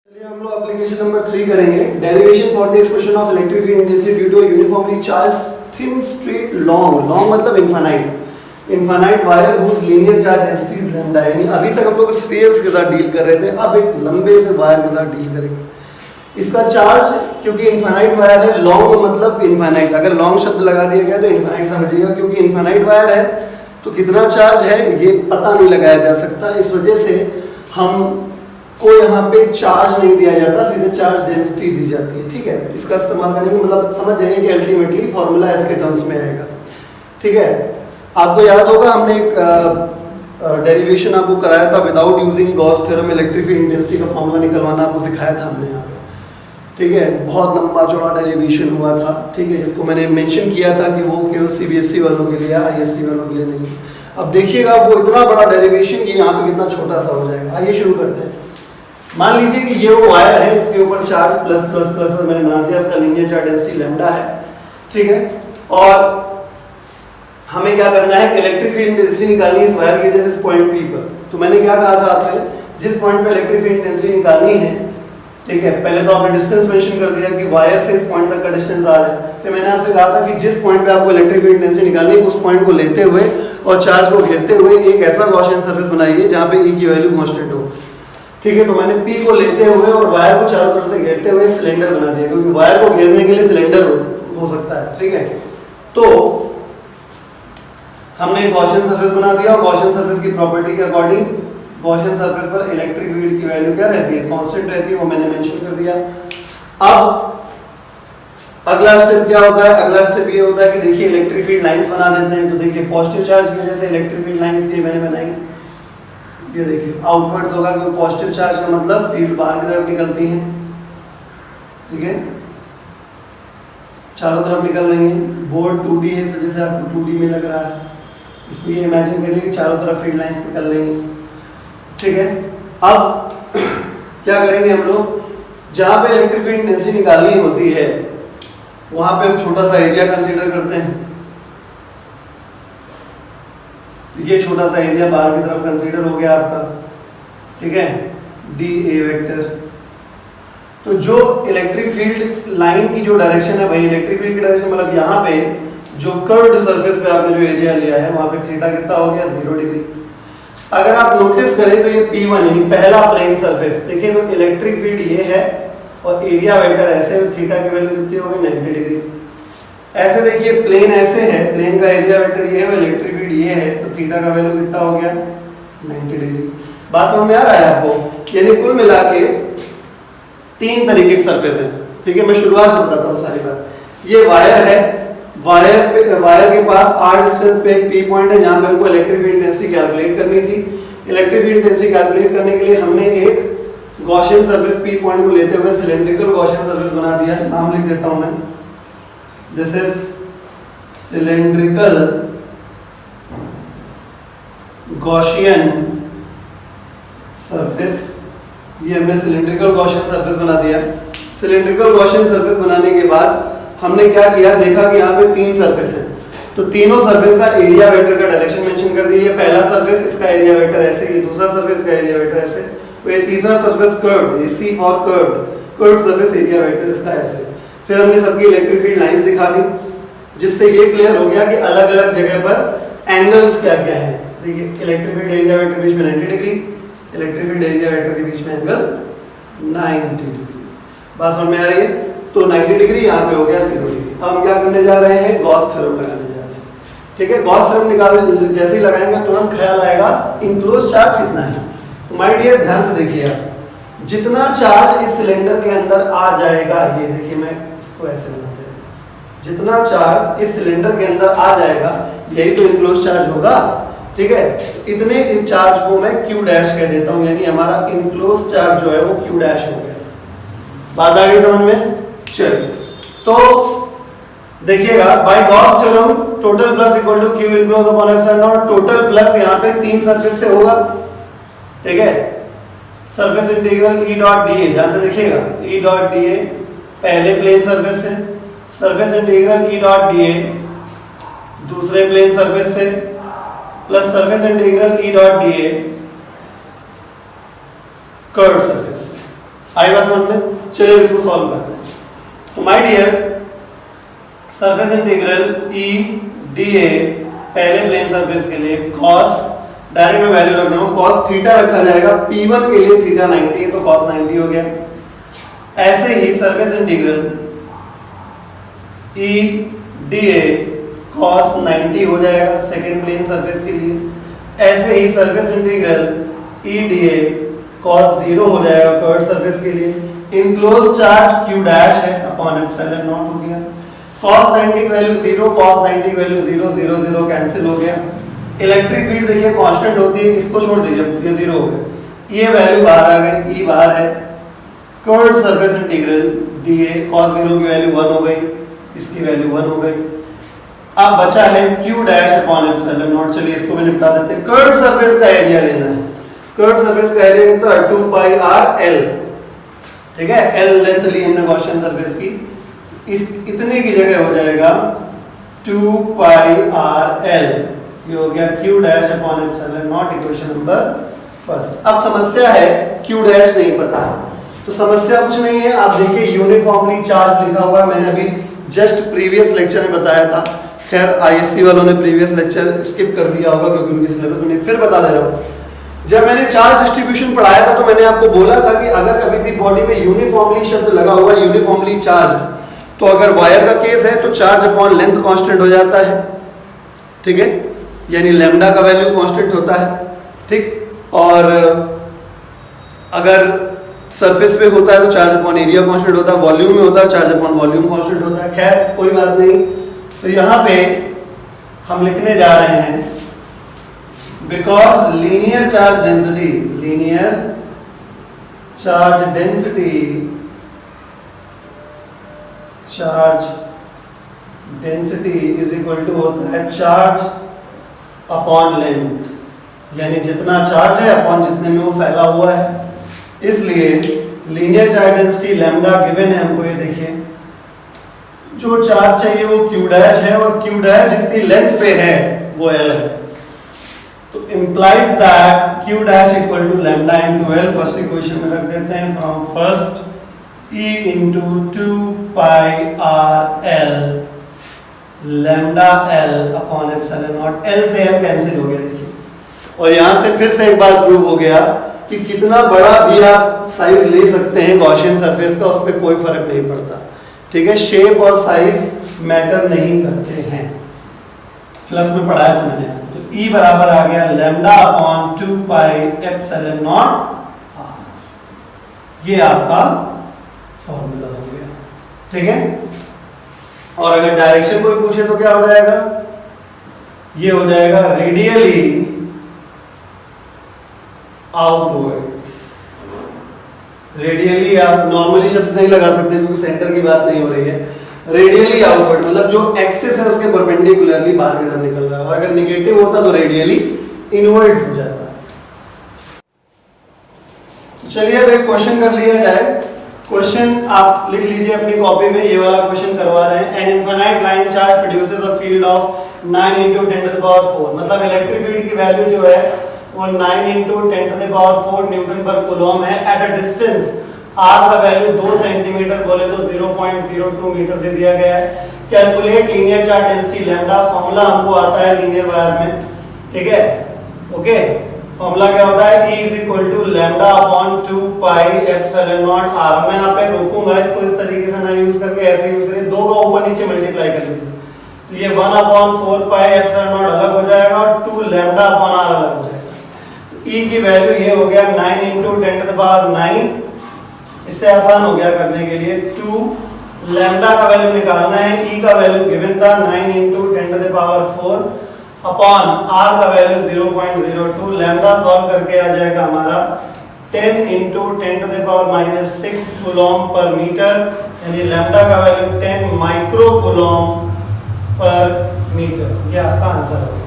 चलिए हम लोग एप्लीकेशन नंबर 3 करेंगे। Derivation for the expression of electric field intensity due to uniformly charge thin straight long मतलब infinite wire whose linear charge density is lambda. यानी अभी तक हम लोग स्फीयर्स के साथ डील कर रहे थे, अब एक लंबे से वायर के साथ डील करेंगे। इसका चार्ज क्योंकि इनफाइनाइट वायर है, लॉन्ग मतलब इनफाइनाइट, अगर लॉन्ग शब्द लगा दिया गया तो इनफाइनाइट समझिएगा, क्योंकि इनफाइनाइट वायर है तो कितना चार्ज है ये पता नहीं लगाया जा सकता। इस वजह से हम को यहाँ पे चार्ज नहीं दिया जाता, सीधे चार्ज डेंसिटी दी जाती है। ठीक है, इसका इस्तेमाल करने का मतलब समझ जाइए कि अल्टीमेटली फॉर्मूला इसके टर्म्स में आएगा। ठीक है, आपको याद होगा हमने एक डेरिवेशन आपको कराया था without using Gauss theorem, electric field intensity का फॉर्मूला निकलवाना आपको सिखाया था हमने यहाँ पे। ठीक है, बहुत लंबा चौड़ा डेरिवेशन हुआ था। ठीक है, जिसको मैंने मेंशन किया था कि वो केवल सीबीएसई वालों के लिए, आईएससी वालों के लिए नहीं। अब देखिएगा वो इतना बड़ा डेरिवेशन ये यहाँ पे कितना छोटा सा हो जाएगा। आइए शुरू करते हैं। मान लीजिए कि ये वो वायर है, इसके ऊपर चार्ज प्लस प्लस प्लस में मैंने बना दिया, इसका लीनियर चार्ज डेंसिटी लैम्डा है। ठीक है, और हमें क्या करना है, इलेक्ट्रिक फील्ड इंटेंसिटी निकालनी है इस वायर की वजह से इस पॉइंट पी पर। तो मैंने क्या कहा था आपसे, जिस पॉइंट पे इलेक्ट्रिक फील्ड इंटेंसिटी निकालनी है, ठीक है, पहले तो आपने डिस्टेंस मेंशन कर दिया कि वायर से इस पॉइंट तक का डिस्टेंस आ रहा है। फिर मैंने आपसे कहा था कि जिस पॉइंट पे आपको इलेक्ट्रिक फील्ड इंटेंसिटी निकालनी है उस पॉइंट को लेते हुए और चार्ज को घेरते हुए एक ऐसा गॉसियन सरफेस बनाइए जहां पे E की वैल्यू कांस्टेंट हो। ठीक है, तो मैंने P को लेते हुए और वायर को चारों तरफ से घेरते हुए सिलेंडर बना दिया, क्योंकि वायर को घेरने के लिए सिलेंडर हो सकता है। ठीक है, तो हमने गॉसियन सरफेस बना दिया और गॉसियन सरफेस की प्रॉपर्टी के अकॉर्डिंग गॉसियन सरफेस पर इलेक्ट्रिक फील्ड की वैल्यू क्या रहती है, कांस्टेंट रहती है, वो मैंने मेंशन कर दिया। अब अगला स्टेप क्या होता है, अगला स्टेप ये होता है कि देखिए इलेक्ट्रिक फील्ड लाइंस बना देते हैं। तो देखिए पॉजिटिव चार्ज की वजह से इलेक्ट्रिक फील्ड लाइंस ये मैंने बनाई, ये देखिए आउटवर्ड्स होगा क्योंकि पॉजिटिव चार्ज का मतलब फील्ड बाहर की तरफ निकलती है। ठीक है, चारों तरफ निकल रही है। बोर्ड 2D है, इस वजह से आपको 2D में लग रहा है। इसको ये इमेजिन करिए कि चारों तरफ फील्ड लाइंस निकल रही हैं। ठीक है, अब क्या करेंगे हम लोग, जहां पे इलेक्ट्रिक फील्ड इंटेंसिटी निकालनी होती है वहां पे हम छोटा सा एरिया कंसीडर करते हैं। ये छोटा सा एरिया बाहर की तरफ कंसीडर हो गया आपका। ठीक है, DA वेक्टर। तो जो इलेक्ट्रिक फील्ड लाइन की जो डायरेक्शन है भाई, इलेक्ट्रिक फील्ड की डायरेक्शन मतलब यहाँ पे जो कर्व्ड सरफेस पे आपने जो एरिया लिया है वहां पे थीटा कितना हो गया, 0 डिग्री। अगर आप नोटिस करें तो ये P1 यानी पहला प्लेन सरफेस, देखिए तो इलेक्ट्रिक फील्ड ये है और एरिया वेक्टर ऐसे, थीटा की वैल्यू कितनी हो गई, 90 डिग्री। ऐसे देखिए प्लेन ऐसे है, प्लेन का एरिया वेक्टर ये है और इलेक्ट्रिक फील्ड ये है, तो थीटा का वैल्यू कितना हो गया, 90 डिग्री। बात समझ में आ रहा है आपको? यानी कुल मिला के 3 तरीके के सरफेस है। ठीक है, मैं शुरुआत से बताता हूँ सारी बात। ये वायर है, वायर के पास r डिस्टेंस पे एक P पॉइंट है जहां पे हमको इलेक्ट्रिक फील्ड इंटेंसिटी कैलकुलेट करनी थी। इलेक्ट्रिक फील्ड इंटेंसिटी कैलकुलेट करने के लिए हमने एक गॉसियन सरफेस P पॉइंट को लेते हुए सिलेंड्रिकल गॉसियन सरफेस बना दिया। नाम लिख देता हूं मैं, this is cylindrical Gaussian surface. ये हमने सिलेंड्रिकल गॉसियन सरफेस बना दिया। सिलेंड्रिकल गॉसियन सरफेस बनाने के बाद हमने क्या किया, देखा कि यहाँ पे 3 सरफेस है, तो तीनों सरफेस का एरिया वेक्टर का डायरेक्शन मेंशन कर दिया। ये पहला सरफेस, इसका एरिया वेक्टर ऐसे, ये दूसरा सरफेस का एरिया वेक्टर ऐसे, तो ये तीसरा सरफेस कर्व्ड, ये C for curved surface area vector इसका ऐसे। फिर हमने सबकी इलेक्ट्रिक फील्ड लाइंस दिखा दी, जिससे ये क्लियर हो गया कि अलग अलग जगह पर एंगल्स क्या क्या है। देखिए इलेक्ट्रिक फील्ड एरिया वेक्टर के बीच में 90 degree, electric field area vector के बीच में एंगल 90 डिग्री। बात समझ में आ रही है? तो 90 डिग्री यहाँ पे हो गया 0 डिग्री। अब हम क्या करने जा रहे हैं, गॉस थ्योरम लगाने जा रहे हैं। ठीक है, गॉस थ्योरम निकाल जैसे ही लगाएंगे तुरंत ख्याल आएगा इनक्लोज चार्ज कितना है। तो माय डियर ध्यान से देखिए आप, जितना चार्ज इस सिलेंडर के अंदर आ जाएगा, ये देखिए मैं इसको ऐसे बनाते हैं, जितना चार्ज इस सिलेंडर के अंदर आ जाएगा यही तो इनक्लोज चार्ज होगा। ठीक है, इतने इस चार्ज को मैं Q डैश कह देता हूँ, यानी हमारा इनक्लोज चार्ज जो है वो Q डैश हो गया। बात आ गई समझ में? चलिए, तो देखिएगा by Gauss theorem total flux equal to Q enclose upon epsilon naught. Total flux यहाँ पे 3 सरफेस से होगा। ठीक है, surface integral E dot dA, ध्यान से देखिएगा, E डॉट dA पहले प्लेन सरफेस से, surface integral E dot dA दूसरे प्लेन सरफेस से, plus surface integral E dot dA curved surface. आई बात समझ में? चलिए इसको सॉल्व करते हैं। तो my dear, surface integral E D ए पहले प्लेन सरफेस के लिए cos, डायरेक्ट में वैल्यू रख रहा हूं, cos थीटा रखा जाएगा, P1 के लिए थीटा 90 है तो cos 90 हो गया। ऐसे ही surface integral E D A cos 90 हो जाएगा सेकेंड प्लेन सरफेस के लिए। ऐसे ही surface integral E D A cos 0 हो जाएगा कर्व सरफेस के लिए। इनक्लोज चार्ज q डैश है अपॉन एप्सिलॉन नॉट हो गया। cos 90 की वैल्यू 0, cos 90 की वैल्यू 0, 0 0 कैंसिल हो गया। इलेक्ट्रिक फील्ड देखिए कांस्टेंट होती है, इसको छोड़ दीजिए, ये 0 हो गया, ये वैल्यू बाहर आ गई, e बाहर है। Curve surface integral dA cos 0 की वैल्यू 1 हो गई, इसकी वैल्यू 1 हो गई। अब बचा है q dash upon epsilon not. चलिए इसको भी निपटा देते हैं। कर्व सरफेस का एरिया लेना है। कर्व सरफेस का एरिया कितना है? 2 पाई r l, ठीक है, l लेंथ ली हमने गॉसियन सरफेस की, इस इतने की जगह हो जाएगा 2 पाई r l, ये हो गया q dash upon epsilon not, equation number first. अब समस्या है q डैश नहीं पता है, तो समस्या कुछ नहीं है, आप देखिए यूनिफॉर्मली चार्ज लिखा हुआ है, मैंने अभी जस्ट प्रीवियस लेक्चर में बताया था। खैर आईएससी वालों ने प्रीवियस लेक्चर स्किप कर दिया होगा क्योंकि उनके सिलेबस में नहीं, फिर बता दे रहा हूँ। जब मैंने चार्ज डिस्ट्रीब्यूशन पढ़ाया था तो मैंने आपको बोला था कि अगर कभी भी बॉडी में यूनिफॉर्मली शब्द लगा हुआ है, यूनिफॉर्मली चार्ज, तो अगर वायर का केस है तो चार्ज अपॉन लेंथ कांस्टेंट हो जाता है, ठीक है, यानी लैम्डा का वैल्यू कांस्टेंट होता है, ठीक। और अगर सरफेस पे होता है तो चार्ज अपॉन एरिया कांस्टेंट होता है, वॉल्यूम में होता है चार्ज अपॉन वॉल्यूम कांस्टेंट होता है। खैर कोई बात नहीं, तो यहाँ पे हम लिखने जा रहे हैं because linear charge density is equal to होता है चार्ज अपॉन लेंथ, यानी जितना चार्ज है अपॉन जितने में वो फैला हुआ है। इसलिए linear charge density lambda given है हमको, ये देखिए जो चार्ज चाहिए वो q डैश है और q डैश जितनी लेंथ पे है वो l है, तो implies that q dash equal to lambda into l। First equation में रख देते हैं, from first e into 2 pi r l lambda l upon epsilon not, l से m कैंसिल हो गया देखिए। और यहां से फिर से एक बार प्रूव हो गया कि कितना बड़ा भी आप साइज ले सकते हैं गॉसियन सरफेस का, उस पर कोई फर्क नहीं पड़ता, ठीक है, शेप और साइज मैटर नहीं करते हैं। फ्लक्स में पढ़ाया था मैंने, तो E बराबर आ गया lambda upon 2 pi epsilon not r, ये आपका फॉर्मूला हो गया, ठीक है। और अगर डायरेक्शन कोई पूछे तो क्या हो जाएगा? ये हो जाएगा रेडियली आउटवर्ड्स। रेडियली आप नॉर्मली शब्द नहीं लगा सकते क्योंकि सेंटर की बात नहीं हो रही है। रेडियली आउटवर्ड मतलब जो एक्सिस है उसके परपेंडिकुलरली बाहर की तरफ निकल रहा है, और अगर नेगेटिव होता तो रेडियली इनवर्ड्स हो जाता। तो चलिए अब एक क्वेश्चन कर लिया जाए। क्वेश्चन आप लिख लीजिए अपनी कॉपी में, ये वाला क्वेश्चन करवा रहे हैं। An infinite line charge produces a field of 9 × 10⁴, मतलब इलेक्ट्रिक फील्ड की वैल्यू जो है वो 9 × 10⁴ न्यूटन पर कूलम है एट अ डिस्टेंस। r का वैल्यू 2 सेंटीमीटर बोले तो 0.02 मीटर दे दिया गया है। Calculate linear charge density lambda, formula हमको आता है लीनियर वायर में, ठीक है, ओके। फॉर्मूला क्या होता है? E = lambda upon 2 pi epsilon not r। मैं यहाँ पे रोकूंगा इसको, इस तरीके से ना यूज करके ऐसे यूज करिए, दो का ऊपर नीचे मल्टीप्लाई कर लीजिए, तो ये 1/4 पाई एप्सिलॉन नॉट अलग हो जाएगा और 2 लैम्डा अपॉन r अलग हो जाएगा। E की वैल्यू ये हो गया 9 × 10⁹। इससे आसान हो गया करने के लिए। 2 लैम्डा का वैल्यू निकालना है, E का वैल्यू गिवन था 9 × 10⁴ अपॉन R का वैल्यू 0.02। लैम्डा सॉल्व करके आ जाएगा हमारा 10 × 10⁻⁻6 कूलम पर मीटर, यानी लैम्डा का वैल्यू 10 माइक्रो कूलम पर मीटर। ये आपका आंसर है।